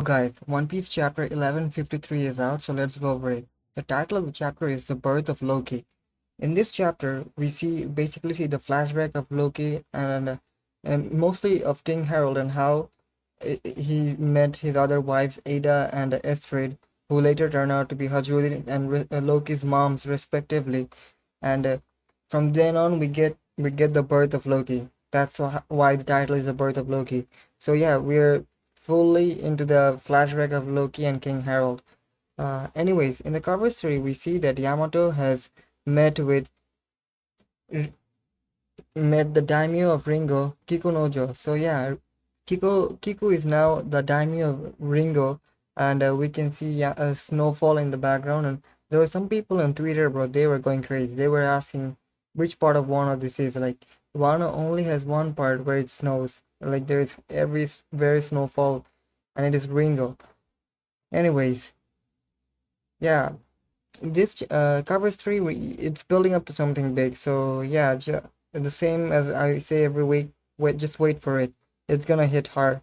Guys, One Piece chapter 1153 is out, so let's go over it. The title of the chapter is The Birth of Loki. In this chapter, we basically see the flashback of Loki and mostly of King Harald and how he met his other wives, Ada and Estrid, who later turned out to be Hajrudin and Loki's moms, respectively. And from then on, we get the birth of Loki. That's why the title is The Birth of Loki. So yeah, we're fully into the flashback of Loki and King Harald. Anyways, in the cover story, we see that Yamato has met with met the daimyo of Ringo, Kikunojo. So yeah, Kiku is now the daimyo of Ringo, and we can see a snowfall in the background. And there were some people on Twitter, bro. They were going crazy. They were asking which part of Wano this is. Like Wano only has one part where it snows. Like there is very snowfall, and it is Ringo. Anyways, yeah, this cover three, it's building up to something big. So yeah, the same as I say every week. Wait, just wait for it. It's gonna hit hard.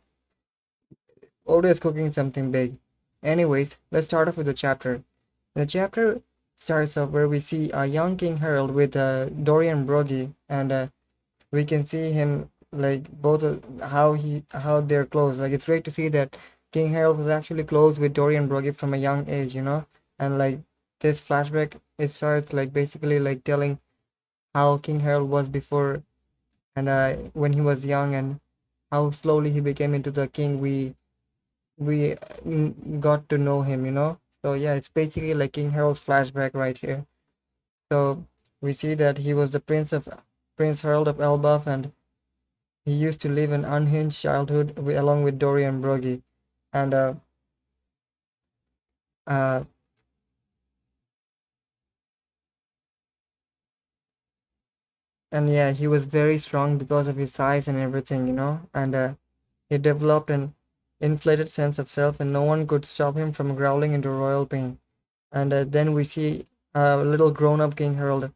Oda is cooking something big. Anyways, let's start off with the chapter. The chapter starts off where we see a young King Harold with Dorian Broggy, and we can see him like both how they're close. Like it's great to see that King Harold was actually close with Dorian Broggy from a young age, and like this flashback, it starts like basically like telling how King Harold was before and when he was young and how slowly he became into the king. We got to know him. So yeah, it's basically like King Harold's flashback right here. So we see that he was the Prince Harold of Elbaph, and he used to live an unhinged childhood along with Dorian Broggy. And uh, and yeah, he was very strong because of his size and everything. And he developed an inflated sense of self, and no one could stop him from growling into royal pain. And then we see a little grown-up King Harold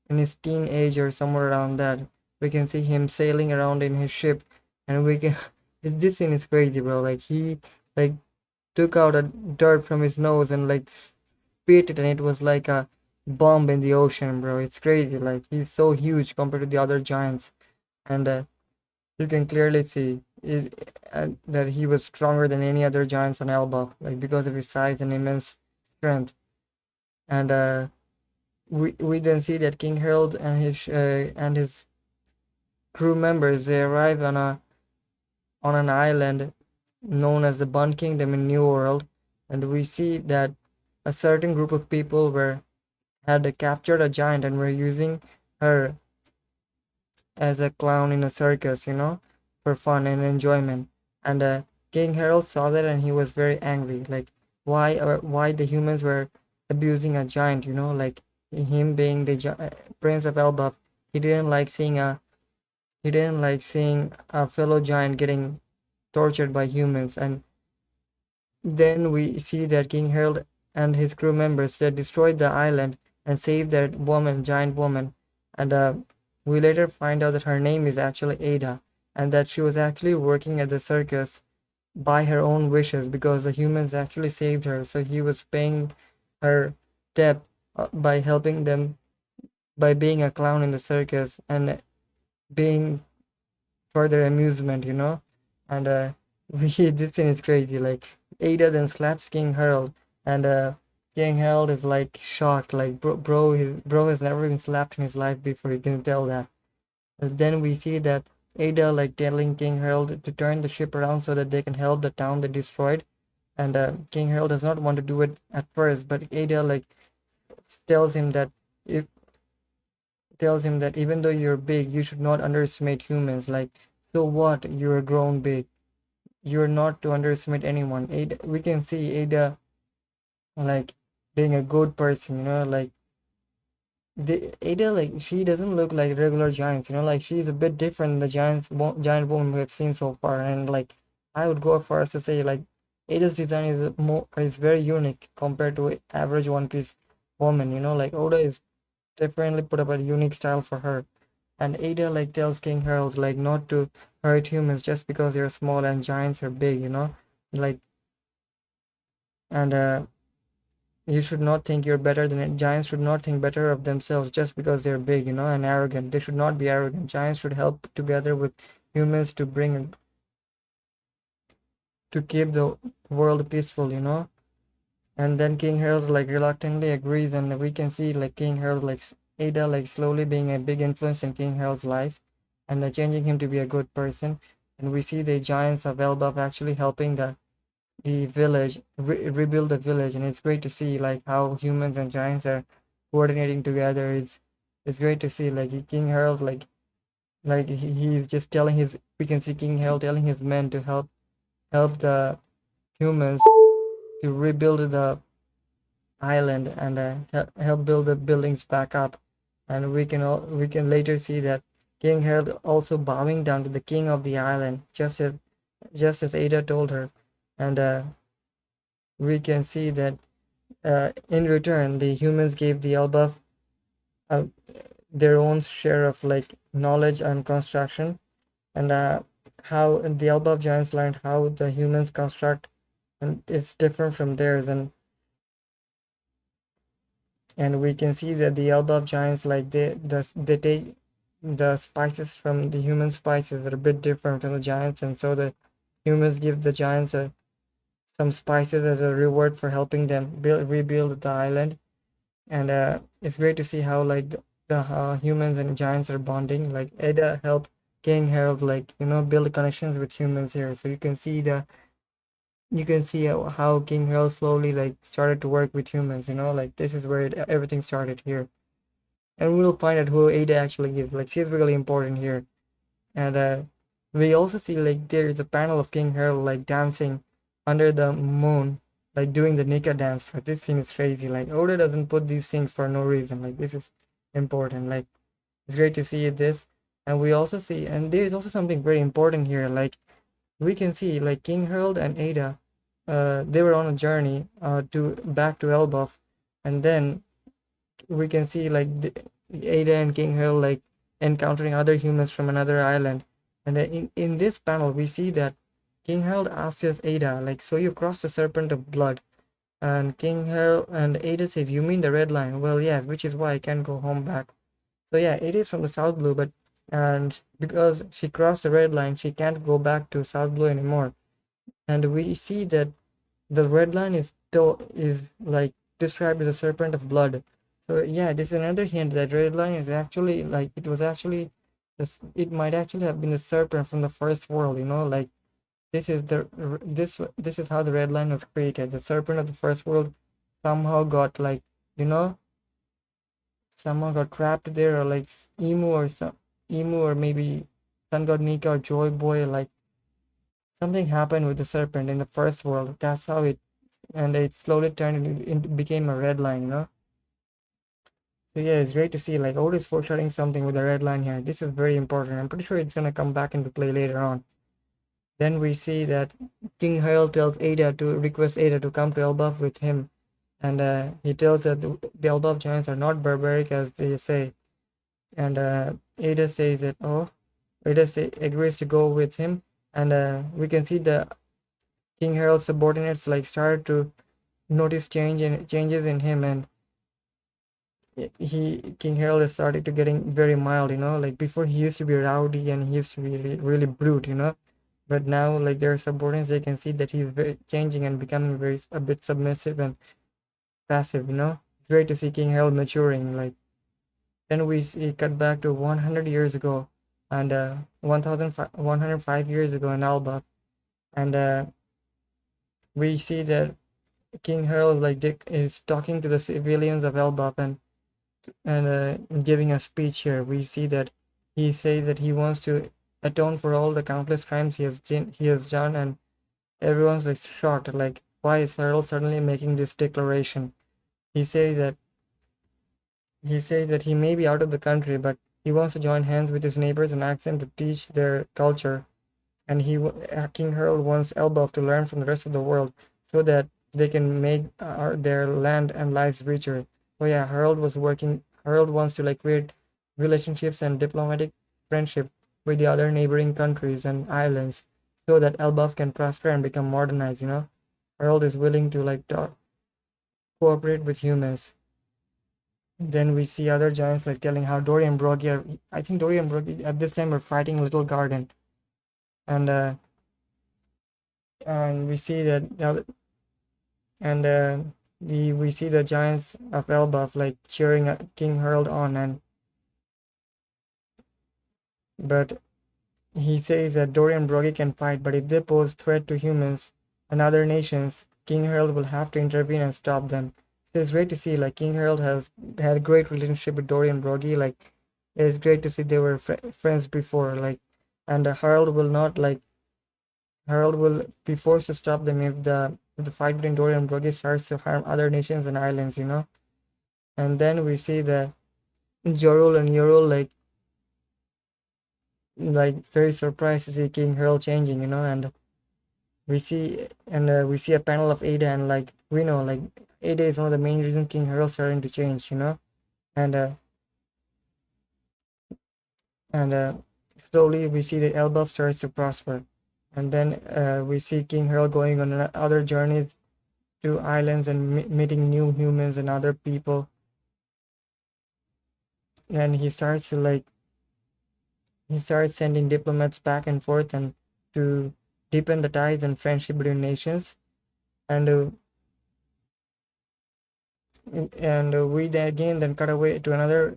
in his teen age or somewhere around that. We can see him sailing around in his ship, and we can. This scene is crazy, bro. Like he like took out a dirt from his nose and like spit it, and it was like a bomb in the ocean, bro. It's crazy. Like he's so huge compared to the other giants, and you can clearly see that he was stronger than any other giants on Elba, like because of his size and immense strength. And we then see that King Harold and his crew members, they arrive on an island known as the Bun Kingdom in New World, and we see that a certain group of people were had captured a giant and were using her as a clown in a circus, for fun and enjoyment. And King Harold saw that and he was very angry. Like why the humans were abusing a giant, like him being the Prince of Elbaf. He didn't like seeing a fellow giant getting tortured by humans. And then we see that King Harold and his crew members, they destroyed the island and saved that giant woman. And we later find out that her name is actually Ada, and that she was actually working at the circus by her own wishes because the humans actually saved her. So he was paying her debt by helping them by being a clown in the circus and being for their amusement. And we this thing is crazy. Like Ada then slaps King Harold, and King Harold is like shocked. Like bro has never been slapped in his life before. You can tell that. And then we see that Ada like telling King Harold to turn the ship around so that they can help the town they destroyed. And King Harold does not want to do it at first, but Ada like tells him that if tells him that even though you're big, you should not underestimate humans. Like, so what? You're grown big. You're not to underestimate anyone. Ada, we can see Ada like being a good person. Like Ada, like she doesn't look like regular giants. Like she's a bit different than the giant woman we have seen so far. And like I would go far as to say like Ada's design is very unique compared to average One Piece woman. Like Oda is definitely put up a unique style for her. And Ada like tells King Harold like not to hurt humans just because they're small and giants are big. Like and you should not think you're better than it. Giants should not think better of themselves just because they're big, and arrogant. They should not be arrogant. Giants should help together with humans to keep the world peaceful. And then King Harold like reluctantly agrees, and we can see like King Harold like Ada like slowly being a big influence in King Harold's life, and changing him to be a good person. And we see the giants of Elbaf actually helping the village rebuild the village, and it's great to see like how humans and giants are coordinating together. It's great to see like King Harold like he's just telling his we can see King Harold telling his men to help the humans to rebuild the island, and help build the buildings back up. And we can later see that King Harold also bowing down to the king of the island, just as Ada told her. And we can see that in return the humans gave the Elbaf uh, their own share of like knowledge and construction, and how the Elbaf giants learned how the humans construct, and it's different from theirs. And we can see that the Elbaf giants like they take the spices from the human spices that are a bit different from the giants, and so the humans give the giants some spices as a reward for helping them rebuild the island. And it's great to see how like the humans and giants are bonding. Like Ada helped King Harold like build connections with humans here, so you can see how King Harold slowly like started to work with humans. Like this is where everything started here. And we'll find out who Ada actually is. Like she's really important here. And we also see like there is a panel of King Harold like dancing under the moon, like doing the Nika dance. But this scene is crazy. Like Oda doesn't put these things for no reason. Like this is important. Like it's great to see this. And we also see, and there's also something very important here. Like we can see like King Harold and Ada, they were on a journey to back to Elbaf, and then we can see like Ada and King Harold like encountering other humans from another island. And in this panel, we see that King Harold asks Ada, like, so you crossed the serpent of blood. And King Harold and Ada says, you mean the red line? Well, yes, which is why I can't go home back. So yeah, it is from the South Blue, and because she crossed the red line, she can't go back to South Blue anymore. And we see that the red line is like described as a serpent of blood. So yeah, this is another hint that red line is actually like it was actually this. It might actually have been the serpent from the first world. Like this is this is how the red line was created. The serpent of the first world somehow got like you know somehow got trapped there, or like emu, or maybe Sun God Nika or Joy Boy. Like something happened with the serpent in the first world. That's how it slowly turned into became a red line. So yeah, it's great to see like Otis foreshadowing something with the red line here. This is very important. I'm pretty sure it's gonna come back into play later on. Then we see that King Harold tells Ada to request Ada to come to Elbaf with him, and he tells that the Elbaf giants are not barbaric as they say. And Ada says that agrees to go with him, and we can see the King Harold's subordinates like started to notice changes in him, and King Harold is started to getting very mild. Like before he used to be rowdy and he used to be really brute. But now like their subordinates, they can see that he's very changing and becoming a bit submissive and passive. It's great to see King Harold maturing. Like then we see cut back to 100 years ago, and 1105 years ago in Alba, and we see that King Harold like Dick is talking to the civilians of Elbaf, and giving a speech here. We see that he says that he wants to atone for all the countless crimes he has done, and everyone's like shocked. Like, why is Harold suddenly making this declaration? He says that he may be out of the country, but he wants to join hands with his neighbors and ask them to teach their culture. And King Harold wants Elbaf to learn from the rest of the world so that they can make their land and lives richer. So yeah, Harold wants to like create relationships and diplomatic friendship with the other neighboring countries and islands so that Elbaf can prosper and become modernized. Harold is willing to cooperate with humans. Then we see other giants like telling how Dory and Broggy are. I think Dory and Broggy at this time are fighting a little garden, and we see that and the we see the giants of Elbaph like cheering King Harald on, and but he says that Dory and Broggy can fight, but if they pose threat to humans and other nations, King Harald will have to intervene and stop them. So it's great to see like King Harald has had a great relationship with Dory and Broggy. Like it's great to see they were friends before. And Harold will be forced to stop them if the fight between Dory and Broggy starts to harm other nations and islands. And then we see that Jorul and Yorul very surprised to see King Harald changing. And we see a panel of Ada, and we know Ada is one of the main reasons King Harald starting to change. And slowly we see that Elbaf starts to prosper, and then we see King Harald going on other journeys to islands and meeting new humans and other people, and he starts sending diplomats back and forth and to deepen the ties and friendship between nations. And we then cut away to another.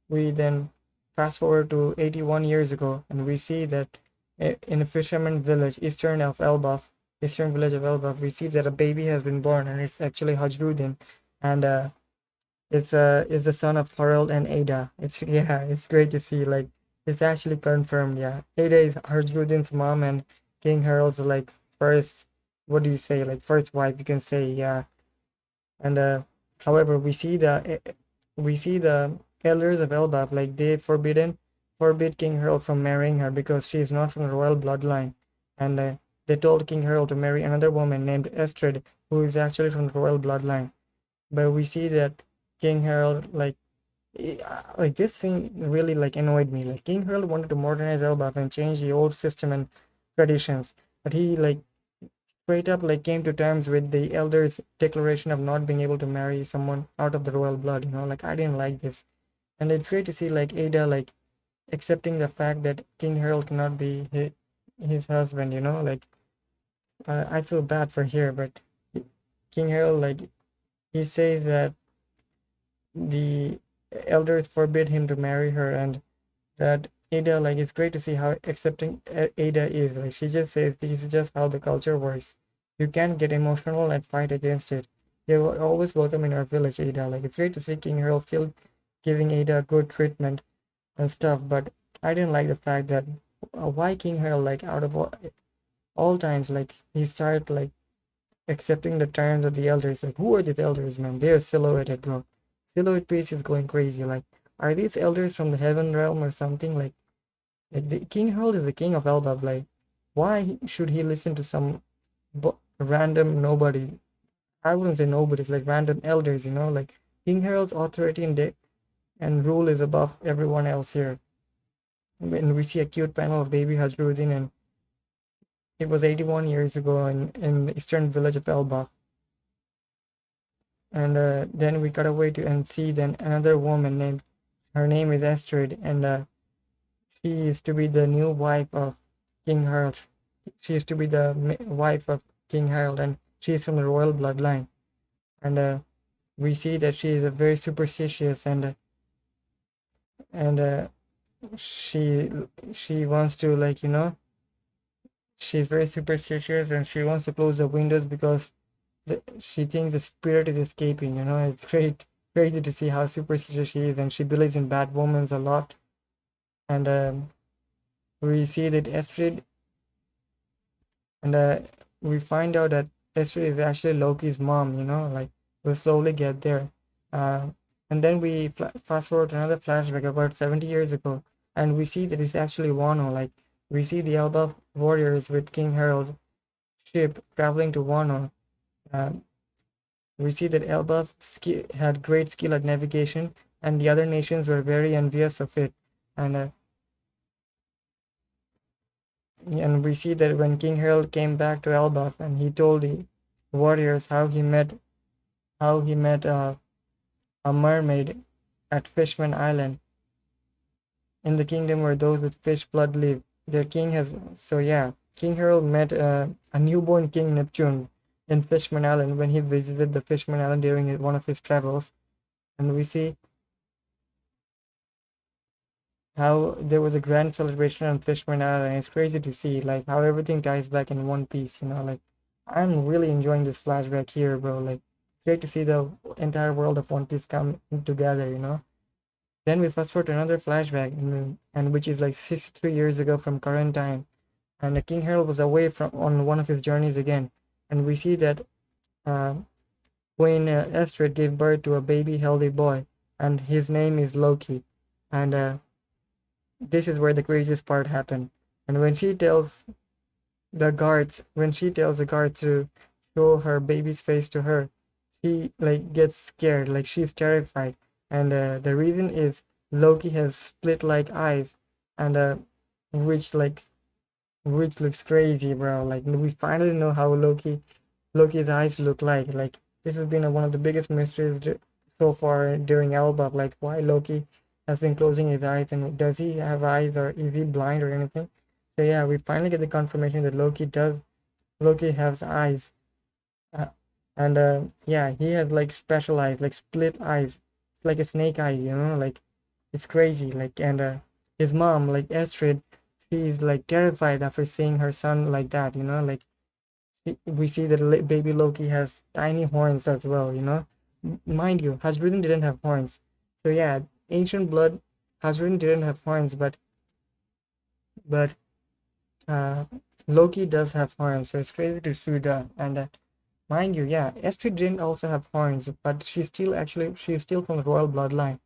We then fast forward to 81 years ago, and we see that in a fisherman village, eastern village of Elbaph, we see that a baby has been born, and it's actually Hajrudin, and it's the son of Harald and Ada. It's great to see it's actually confirmed. Yeah, Ada is Hajrudin's mom, and King Harald's first, what do you say, first wife, you can say. Yeah. And however, we see the elders of Elbaf they forbid King Harald from marrying her because she is not from the royal bloodline, and they told King Harald to marry another woman named Estrid, who is actually from the royal bloodline. But we see that King Harald this thing really annoyed me. King Harald wanted to modernize Elbaf and change the old system and traditions, but he straight up came to terms with the elders' declaration of not being able to marry someone out of the royal blood. I didn't like this, and it's great to see Ada accepting the fact that King Harald cannot be his husband. I feel bad for her, but King Harald he says that the elders forbid him to marry her, and that Ada it's great to see how accepting Ada is. She just says this is just how the culture works. You can't get emotional and fight against it. You're always welcome in our village, Ada. It's great to see King Harold still giving Ada good treatment and stuff, but I didn't like the fact that why King Harold out of all times he started accepting the terms of the elders. Who are these elders, man? They're silhouetted, bro. Silhouette piece is going crazy. Are these elders from the heaven realm or something? The King Harold is the king of Elbaf. Why should he listen to some random nobody? I wouldn't say nobody's random elders. King Harold's authority and rule is above everyone else here. When we see a cute panel of baby Hajrudin, and it was 81 years ago in the eastern village of Elbaf. And then we cut away to and see then another woman her name is Estrid, and she is to be the new wife of King Harald. She is to be the wife of King Harald, and she is from the royal bloodline. And we see that she is a very superstitious, and she wants to she's very superstitious, and she wants to close the windows because she thinks the spirit is escaping. It's crazy to see how superstitious she is, and she believes in bad omens a lot. And we see that Estrid, and we find out that Estrid is actually Loki's mom. We'll slowly get there. And then we fast forward to another flashback about 70 years ago, and we see that it's actually Wano. We see the Elbaf warriors with King Harold's ship traveling to Wano. We see that Elbaf had great skill at navigation, and the other nations were very envious of it. And we see that when King Harold came back to Elbaf, and he told the warriors, how he met a mermaid at Fishman Island in the kingdom where those with fish blood live. Their king has so yeah, King Harald met a newborn King Neptune in Fishman Island when he visited the Fishman Island during one of his travels, and we see how there was a grand celebration on Fishman Island. It's crazy to see like how everything ties back in one piece. Like I'm really enjoying this flashback here, bro. Like it's great to see the entire world of One Piece come together. Then we fast forward to another flashback, and which is like 63 years ago from current time, and the King Harold was away from on one of his journeys again, and we see that uh, Queen Estrid gave birth to a baby healthy boy, and his name is Loki, and this is where the craziest part happened. And when she tells the guards to show her baby's face to her, she like gets scared, like she's terrified, and the reason is Loki has split like eyes, and which like which looks crazy, bro. Like we finally know how Loki's eyes look like. Like this has been one of the biggest mysteries so far during Elbaph. Like why Loki has been closing his eyes, and does he have eyes, or is he blind or anything? So yeah, we finally get the confirmation that Loki has eyes, uh, and yeah, he has like special eyes, like split eyes. It's like a snake eye, like it's crazy. Like and his mom, like Estrid, she's like terrified after seeing her son like that. Like we see that baby Loki has tiny horns as well. Mind you, Hajrudin didn't have horns. So yeah, ancient blood, Hajrudin didn't have horns, but uh, Loki does have horns. So it's crazy to see that. And mind you, yeah, Estrid didn't also have horns, but she's still from the royal bloodline.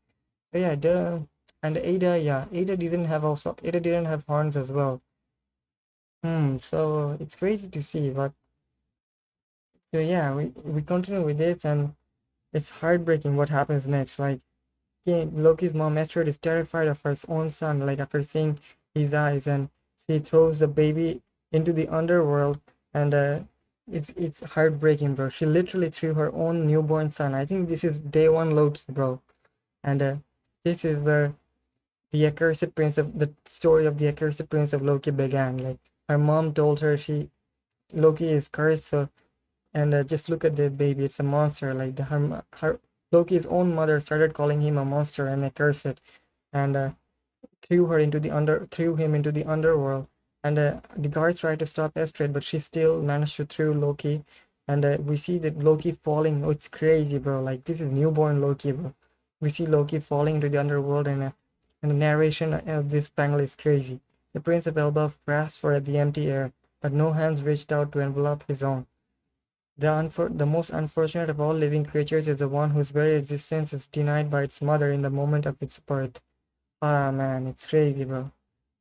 So yeah, and Ada, yeah, Ada didn't have horns as well. So it's crazy to see, but so yeah, we continue with this, and it's heartbreaking what happens next. Like, yeah, Loki's mom Estrid is terrified of her own son, like after seeing his eyes, and she throws the baby into the underworld, and it's heartbreaking, bro. She literally threw her own newborn son. I think this is day one Loki, bro, and this is where the story of the accursed prince of Loki began. Like her mom told her Loki is cursed, so and just look at the baby, it's a monster. Like her Loki's own mother started calling him a monster and accursed, and threw him into the underworld. And the guards tried to stop Estrid, but she still managed to throw Loki. And we see that Loki falling. Oh, it's crazy, bro. Like this is newborn Loki, bro. We see Loki falling into the underworld, and the narration of this panel is crazy. The Prince of Elbaph grasped for the empty air, but no hands reached out to envelop his own. The most unfortunate of all living creatures is the one whose very existence is denied by its mother in the moment of its birth. Ah man, it's crazy, bro.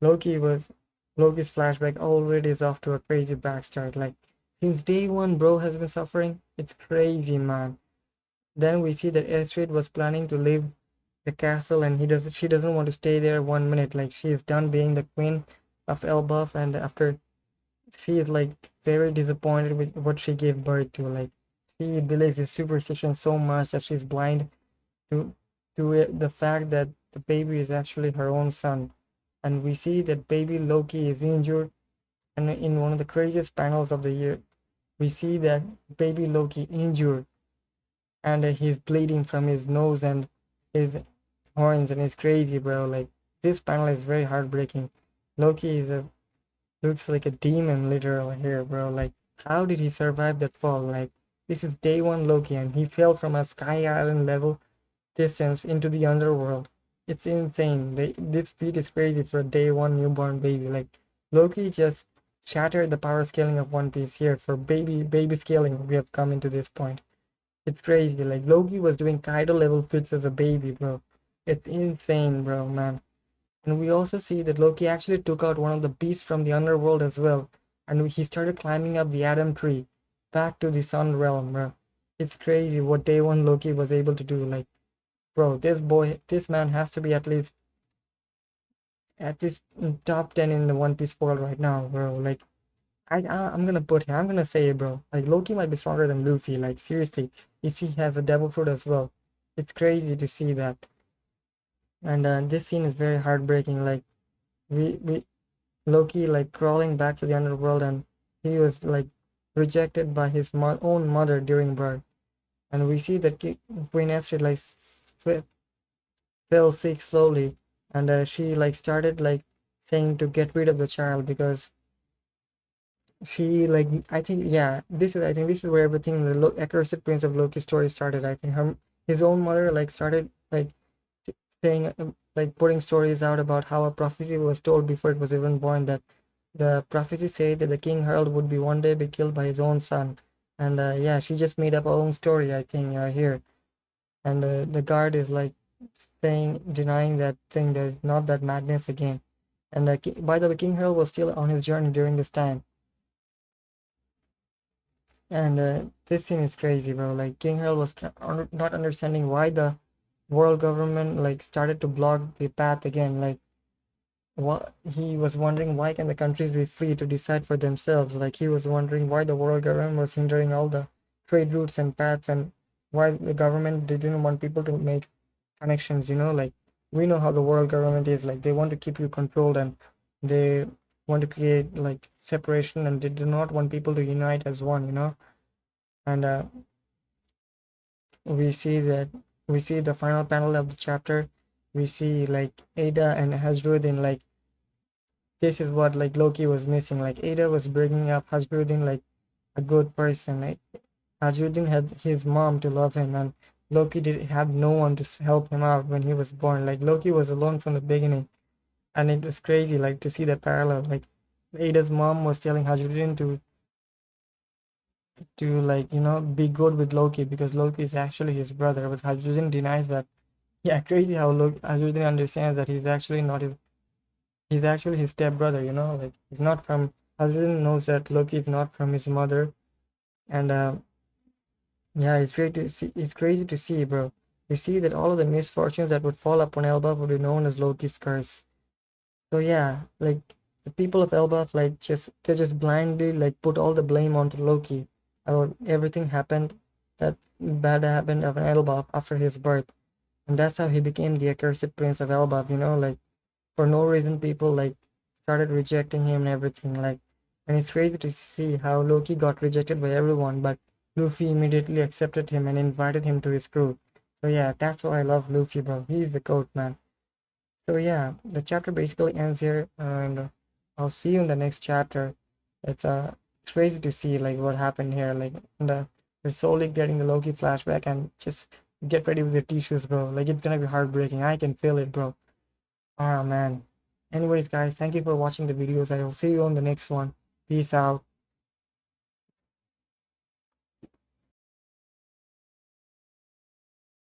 Loki was Loki's flashback already is off to a crazy backstart. Like since day one, bro has been suffering. It's crazy, man. Then we see that Estrid was planning to leave the castle, and she doesn't want to stay there 1 minute. Like she is done being the queen of Elbaf, and after she is like very disappointed with what she gave birth to. Like she believes in superstition so much that she's blind to the fact that the baby is actually her own son. And we see that baby Loki is injured, and in one of the craziest panels of the year, we see that baby Loki injured, and he's bleeding from his nose and his horns, and it's crazy, bro. Like this panel is very heartbreaking. Loki looks like a demon literal here, bro. Like how did he survive that fall? Like this is day one Loki, and he fell from a sky island level distance into the underworld. It's insane. This feat is crazy for a day one newborn baby. Like Loki just shattered the power scaling of One Piece here for baby scaling. We have come into this point. It's crazy. Like Loki was doing Kaido level feats as a baby, bro. It's insane, bro, man. And we also see that Loki actually took out one of the beasts from the underworld as well. And he started climbing up the Adam tree back to the Sun realm, bro. It's crazy what day one Loki was able to do. Like, bro, this man has to be at least top 10 in the One Piece world right now, bro. Like, I'm gonna put him. I'm gonna say it, bro. Like Loki might be stronger than Luffy. Like seriously, if he has a devil fruit as well, it's crazy to see that. And this scene is very heartbreaking. Like we Loki like crawling back to the underworld, and he was like rejected by his own mother during birth. And we see that Queen Estrid like fell sick slowly, and she like started like saying to get rid of the child because she like I think yeah this is where everything the accursed prince of Loki story started. I think his own mother like started like saying like putting stories out about how a prophecy was told before it was even born, that the prophecy said that the King Harald would be one day be killed by his own son. And yeah, she just made up her own story, I think, here. And the guard is like saying denying that, saying there's not that madness again. And by the way, King Harald was still on his journey during this time. And this scene is crazy, bro. Like King Harald was not understanding why the world government like started to block the path again. Like what he was wondering, why can the countries be free to decide for themselves? Like he was wondering why the world government was hindering all the trade routes and paths, and why the government didn't want people to make connections. Like we know how the world government is. Like they want to keep you controlled, and they want to create like separation, and they do not want people to unite as one. And we see that we see the final panel of the chapter. We see like Ada and Hajrudin, like this is what like Loki was missing. Like Ada was bringing up Hajrudin like a good person. Like Hajrudin had his mom to love him, and Loki did had no one to help him out when he was born. Like Loki was alone from the beginning, and it was crazy like to see that parallel. Like Ada's mom was telling Hajrudin to like be good with Loki because Loki is actually his brother, but Hajrudin denies that. Yeah, crazy how Hajrudin understands that he's actually his stepbrother. Like he's not from. Hajrudin knows that Loki is not from his mother, and yeah, it's great to see. It's crazy to see, bro. We see that all of the misfortunes that would fall upon Elbaph would be known as Loki's curse. So yeah, like the people of Elbaph, like they just blindly like put all the blame onto Loki about everything happened that bad happened of Elbaph after his birth, and that's how he became the accursed prince of Elbaph. Like for no reason, people like started rejecting him and everything. Like, and it's crazy to see how Loki got rejected by everyone, but Luffy immediately accepted him and invited him to his crew. So yeah, that's why I love Luffy, bro. He's the goat, man. So yeah, the chapter basically ends here, and I'll see you in the next chapter. It's crazy to see like what happened here. Like, and we're slowly getting the Loki flashback, and just get ready with your tissues, bro. Like it's gonna be heartbreaking. I can feel it, bro. Ah man. Anyways, guys, thank you for watching the videos. I will see you on the next one. Peace out.